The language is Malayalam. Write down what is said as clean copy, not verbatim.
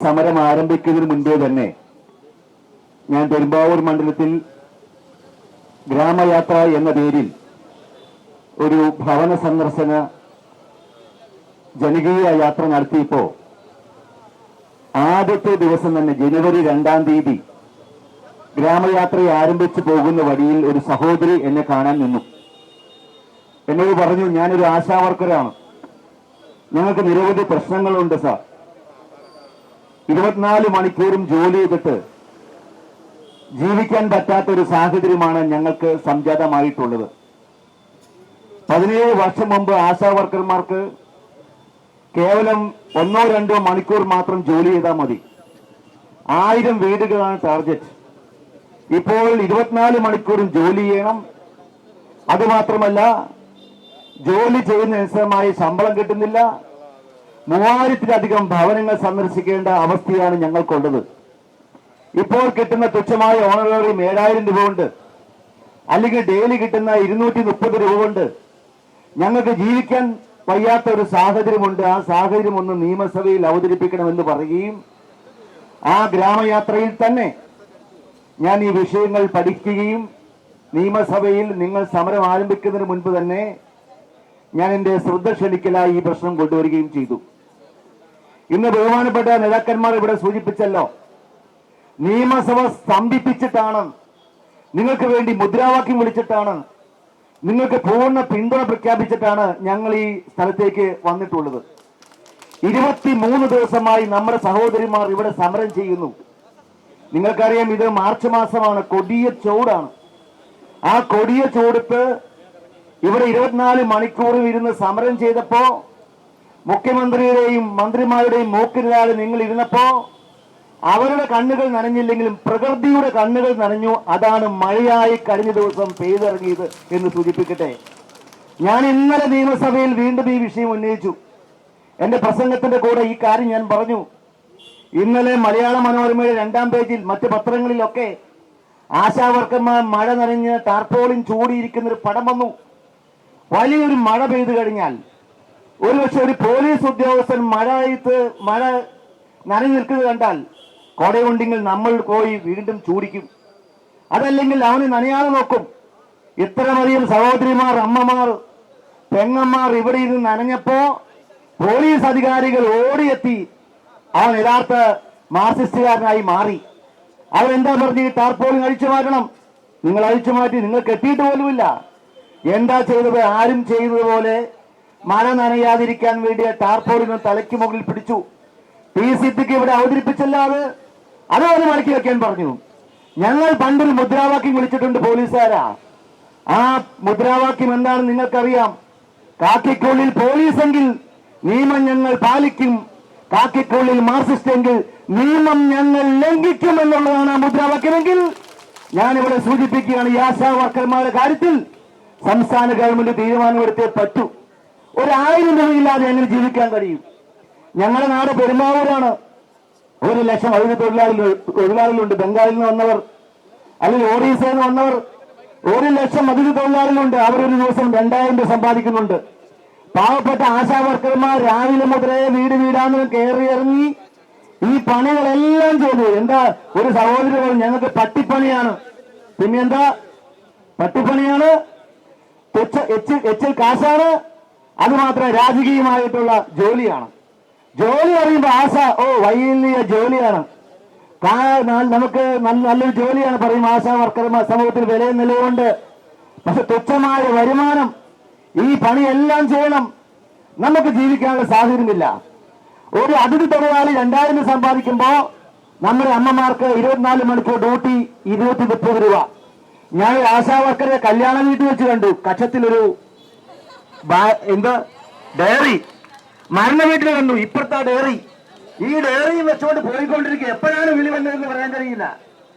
സമരം ആരംഭിക്കുന്നതിന് മുൻപേ തന്നെ ഞാൻ പെരുമ്പാവൂർ മണ്ഡലത്തിൽ ഗ്രാമയാത്ര എന്ന പേരിൽ ഒരു ഭവന സന്ദർശന ജനകീയ യാത്ര നടത്തിയപ്പോൾ ആദ്യത്തെ ദിവസം തന്നെ ജനുവരി 2-ാം തീയതി ഗ്രാമയാത്ര ആരംഭിച്ചു പോകുന്ന വഴിയിൽ ഒരു സഹോദരി എന്നെ കാണാൻ നിന്നു. എന്നോട് പറഞ്ഞു, ഞാനൊരു ആശാ വർക്കറാണ്, ഞങ്ങൾക്ക് നിരവധി പ്രശ്നങ്ങളുണ്ട് സാർ. 24 മണിക്കൂറും ജോലി ചെയ്തിട്ട് ജീവിക്കാൻ പറ്റാത്ത ഒരു സാഹചര്യമാണ് ഞങ്ങൾക്ക് സംജാതമായിട്ടുള്ളത്. 17 വർഷം മുമ്പ് ആശാ വർക്കർമാർക്ക് കേവലം 1-2 മണിക്കൂർ മാത്രം ജോലി ചെയ്താൽ മതി. 1000 വീടുകളാണ് ടാർഗറ്റ്. ഇപ്പോൾ 24 മണിക്കൂറും ജോലി ചെയ്യണം. അതുമാത്രമല്ല, ജോലി ചെയ്യുന്നതിനനുസൃതമായി ശമ്പളം കിട്ടുന്നില്ല. 3000-ലധികം ഭവനങ്ങൾ സന്ദർശിക്കേണ്ട അവസ്ഥയാണ് ഞങ്ങൾക്കുള്ളത്. ഇപ്പോൾ കിട്ടുന്ന തുച്ഛമായ ഓണറേറിയം 7000 രൂപ കൊണ്ട്, അല്ലെങ്കിൽ ഡെയിലി കിട്ടുന്ന 230 രൂപ കൊണ്ട് ഞങ്ങൾക്ക് ജീവിക്കാൻ വയ്യാത്ത ഒരു സാഹചര്യമുണ്ട്. ആ സാഹചര്യം ഒന്ന് നിയമസഭയിൽ അവതരിപ്പിക്കണമെന്ന് പറയുകയും ആ ഗ്രാമയാത്രയിൽ തന്നെ ഞാൻ ഈ വിഷയങ്ങൾ പഠിക്കുകയും നിയമസഭയിൽ നിങ്ങൾ സമരം ആരംഭിക്കുന്നതിന് മുൻപ് തന്നെ ഞാൻ എന്റെ ശ്രദ്ധ ക്ഷണിക്കലായി ഈ പ്രശ്നം കൊണ്ടുവരികയും ചെയ്തു. ഇന്ന് ബഹുമാനപ്പെട്ട നേതാക്കന്മാർ ഇവിടെ സൂചിപ്പിച്ചല്ലോ, നിയമസഭ സ്തംഭിപ്പിച്ചിട്ടാണ്, നിങ്ങൾക്ക് വേണ്ടി മുദ്രാവാക്യം വിളിച്ചിട്ടാണ്, നിങ്ങൾക്ക് പൂർണ്ണ പിന്തുണ പ്രഖ്യാപിച്ചിട്ടാണ് ഞങ്ങൾ ഈ സ്ഥലത്തേക്ക് വന്നിട്ടുള്ളത്. 23 ദിവസമായി നമ്മുടെ സഹോദരിമാർ ഇവിടെ സമരം ചെയ്യുന്നു. നിങ്ങൾക്കറിയാം, ഇത് മാർച്ച് മാസമാണ്, കൊടിയ ചൂടാണ്. ആ കൊടിയ ചൂടത്ത് ഇവിടെ 24 മണിക്കൂറും ഇരുന്ന് സമരം ചെയ്തപ്പോ മുഖ്യമന്ത്രിയുടെയും മന്ത്രിമാരുടെയും മൂക്കിലാതെ നിങ്ങൾ ഇരുന്നപ്പോ അവരുടെ കണ്ണുകൾ നനഞ്ഞില്ലെങ്കിലും പ്രകൃതിയുടെ കണ്ണുകൾ നനഞ്ഞു. അതാണ് മഴയായി കഴിഞ്ഞ ദിവസം പെയ്തിറങ്ങിയത് എന്ന് സൂചിപ്പിക്കട്ടെ. ഞാൻ ഇന്നലെ നിയമസഭയിൽ വീണ്ടും ഈ വിഷയം ഉന്നയിച്ചു. എന്റെ പ്രസംഗത്തിന്റെ കൂടെ ഈ കാര്യം ഞാൻ പറഞ്ഞു. ഇന്നലെ മലയാള മനോരമയുടെ 2-ാം പേജിൽ മറ്റ് പത്രങ്ങളിലൊക്കെ ആശാവർക്കന്മാർ മഴ നനഞ്ഞ് ടാർപോളിൻ ചൂടിയിരിക്കുന്നൊരു പടം വന്നു. വലിയൊരു മഴ പെയ്തു കഴിഞ്ഞാൽ ഒരുപക്ഷെ ഒരു പോലീസ് ഉദ്യോഗസ്ഥൻ മഴ നനഞ്ഞു നിൽക്കുന്നത് കണ്ടാൽ കോടയുണ്ടെങ്കിൽ നമ്മൾ പോയി വീണ്ടും ചൂടിക്കും. അതല്ലെങ്കിൽ അവന് നനയാതെ നോക്കും. ഇത്രമധികം സഹോദരിമാർ, അമ്മമാർ, പെങ്ങന്മാർ ഇവിടെ ഇരുന്ന് നനഞ്ഞപ്പോ പോലീസ് അധികാരികൾ ഓടിയെത്തി അവൻ യഥാർത്ഥ മാർക്സിസ്റ്റുകാരനായി മാറി. അവരെന്താ പറഞ്ഞു? ടാർപോളിൻ അഴിച്ചു മാറ്റണം. നിങ്ങൾ അഴിച്ചു മാറ്റി, നിങ്ങൾ കെട്ടിയിട്ട് പോലുമില്ല. എന്താ ചെയ്തത്? ആരും ചെയ്തതുപോലെ മഴ നനയാതിരിക്കാൻ വേണ്ടി ടാർപോളിന് തലയ്ക്ക് മുകളിൽ പിടിച്ചു. സിദ്ദിഖ് ഇവിടെ അവതരിപ്പിച്ചല്ലാതെ അതുപോലെ മടക്കി വെക്കാൻ പറഞ്ഞു. ഞങ്ങൾ പണ്ടൊരു മുദ്രാവാക്യം വിളിച്ചിട്ടുണ്ട് പോലീസുകാരാ. ആ മുദ്രാവാക്യം എന്താണെന്ന് നിങ്ങൾക്കറിയാം. കാക്കിക്കുള്ളിൽ പോലീസെങ്കിൽ നിയമം ഞങ്ങൾ പാലിക്കും, കാക്കിക്കുള്ളിൽ മാർക്സിസ്റ്റ് എങ്കിൽ നിയമം ഞങ്ങൾ ലംഘിക്കും എന്നുള്ളതാണ് ആ മുദ്രാവാക്യമെങ്കിൽ ഞാനിവിടെ സൂചിപ്പിക്കുകയാണ്, ഈ ആശാ വർക്കർമാരുടെ കാര്യത്തിൽ സംസ്ഥാന ഗവൺമെന്റ് തീരുമാനമെടുത്തേ പറ്റൂ. 1000 രൂപയില്ലാതെ എങ്ങനെ ജീവിക്കാൻ കഴിയും? ഞങ്ങളുടെ നാട് പെരുമ്പാവൂരാണ്. 1 ലക്ഷം അതിഥി തൊഴിലാളികളുണ്ട്. ബംഗാളിൽ നിന്ന് വന്നവർ, അല്ലെങ്കിൽ ഒറീസയിൽ നിന്ന് വന്നവർ 1 ലക്ഷം അതിഥി തൊഴിലാളികളുണ്ട്. അവരൊരു ദിവസം 2000 രൂപ സമ്പാദിക്കുന്നുണ്ട്. പാവപ്പെട്ട ആശാ വർക്കർമാർ രാവിലെ മുതലേ വീട് വീടാന്ന് കയറി ഇറങ്ങി ഈ പണികളെല്ലാം ചെയ്തു. എന്താ ഒരു സഹോദരി, ഞങ്ങൾക്ക് പട്ടിപ്പണിയാണ്. പിന്നെന്താ? പട്ടിപ്പണിയാണ്, എച്ചിൽ കാശാണ്. അതുമാത്രം രാജകീയമായിട്ടുള്ള ജോലിയാണ്. ജോലി അറിയുമ്പോ ആശ, വലിയ ജോലിയാണ്, നമുക്ക് നല്ലൊരു ജോലിയാണ് പറയും ആശാ വർക്കർമാർ. സമൂഹത്തിൽ വിലയും നിലവുണ്ട്. പക്ഷെ തുച്ഛമായ വരുമാനം, ഈ പണിയെല്ലാം ചെയ്യണം. നമുക്ക് ജീവിക്കാനുള്ള സാഹചര്യമില്ല. ഒരു അതിഥി തൊഴിലാളി 2000 സമ്പാദിക്കുമ്പോ നമ്മുടെ അമ്മമാർക്ക് 24 മണിക്കൂർ ഡ്യൂട്ടി 230 രൂപ. ഞാൻ ആശാ വർക്കറെ കല്യാണ വീട്ടിൽ വെച്ച് കണ്ടു. കക്ഷത്തിലൊരു ഡയറി, മരണ വീട്ടിൽ കണ്ടു. ഇപ്പുറത്തെ ഡയറി, ഈ ഡയറിയും വെച്ചുകൊണ്ട് പോയിക്കൊണ്ടിരിക്കുക. എപ്പോഴാണ് വിളി വന്നതെന്ന് പറയാൻ കഴിയില്ല.